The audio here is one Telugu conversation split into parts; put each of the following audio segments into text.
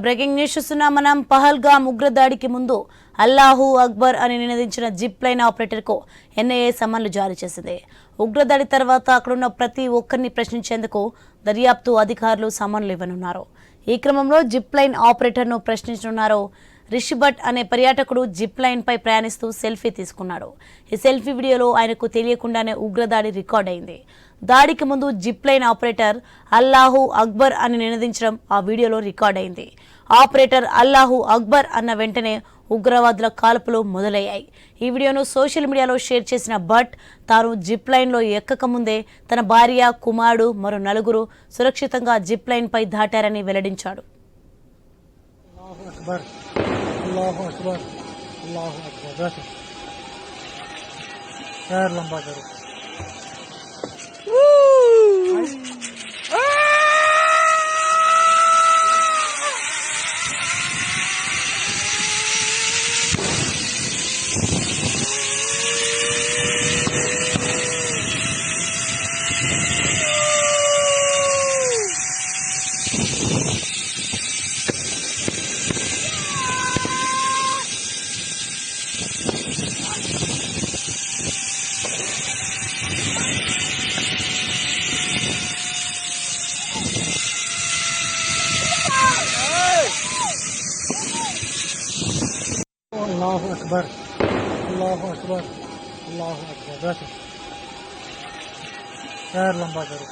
బ్రేకింగ్ న్యూస్ చూస్తున్నాం మనం. పహల్గామ్ ఉగ్రదాడికి ముందు అల్లాహు అక్బర్ అని నినదించిన జిప్ లైన్ ఆపరేటర్ కు ఎన్ఐఏ సమన్లు జారీ చేసింది. ఉగ్రదాడి తర్వాత అక్కడున్న ప్రతి ఒక్కరిని ప్రశ్నించేందుకు దర్యాప్తు అధికారులు సమన్లు ఇవ్వనున్నారు. ఈ క్రమంలో జిప్ లైన్ ఆపరేటర్ ను ప్రశ్నించనున్నారు. రిషిభట్ అనే పర్యాటకుడు జిప్ లైన్ పై ప్రయాణిస్తూ సెల్ఫీ తీసుకున్నాడు. ఈ సెల్ఫీ వీడియోలో ఆయనకు తెలియకుండానే ఉగ్రదాడి రికార్డ్ అయింది. దాడికి ముందు జిప్ లైన్ ఆపరేటర్ అల్లాహు అక్బర్ అని నినదించడం ఆ వీడియోలో రికార్డ్ అయింది. ఆపరేటర్ అల్లాహు అక్బర్ అన్న వెంటనే ఉగ్రవాదుల కాల్పులు మొదలయ్యాయి. ఈ వీడియోను సోషల్ మీడియాలో షేర్ చేసిన భట్ తాను జిప్ లైన్ లో ఎక్కక ముందే తన భార్య, కుమారుడు, మరో 4 సురక్షితంగా జిప్ లైన్ పై దాటారని వెల్లడించాడు. अल्लाह अकबर अल्लाह अकबर बैठो पैर लंबा करो अल्लाह अकबर अल्लाह अकबर अल्लाह अकबर बैठो पैर लंबा करो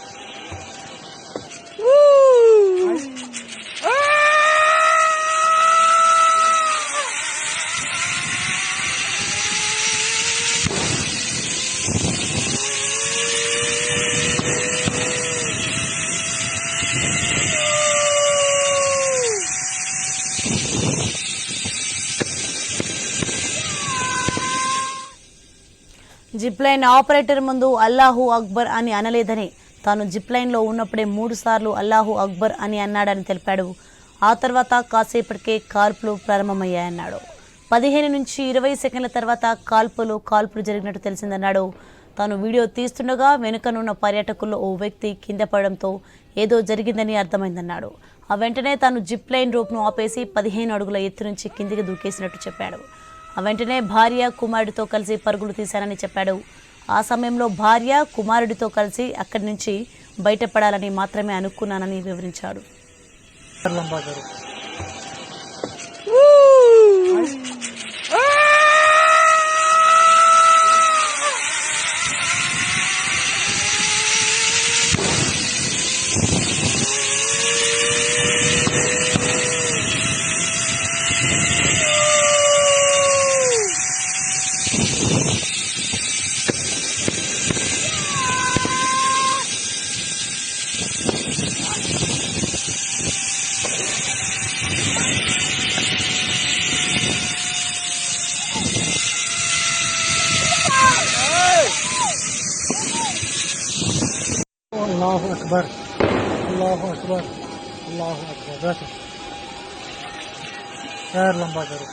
జిప్ లైన్ ఆపరేటర్ ముందు అల్లాహు అక్బర్ అని అనలేదని, తాను జిప్ లైన్ లో ఉన్నప్పుడే 3 సార్లు అల్లాహు అక్బర్ అని అన్నాడని తెలిపాడు. ఆ తర్వాత కాసేపటికే కాల్పులు ప్రారంభమయ్యాయన్నాడు. 15 నుంచి 20 సెకండ్ల తర్వాత కాల్పులు జరిగినట్టు తెలిసిందన్నాడు. తాను వీడియో తీస్తుండగా వెనుకనున్న పర్యాటకుల్లో ఓ వ్యక్తి కింద పడడంతో ఏదో జరిగిందని అర్థమైందన్నాడు. ఆ వెంటనే తాను జిప్ లైన్ రోప్ను ఆపేసి 15 అడుగుల ఎత్తు నుంచి కిందికి దూకేసినట్టు చెప్పాడు. ఆ వెంటనే భార్య, కుమారుడితో కలిసి పరుగులు తీశానని చెప్పాడు. ఆ సమయంలో భార్య, కుమారుడితో కలిసి అక్కడి నుంచి బయటపడాలని మాత్రమే అనుకున్నానని వివరించాడు. अल्लाह अकबर अल्लाह अकबर अल्लाह अकबर बैठो पैर लंबा करो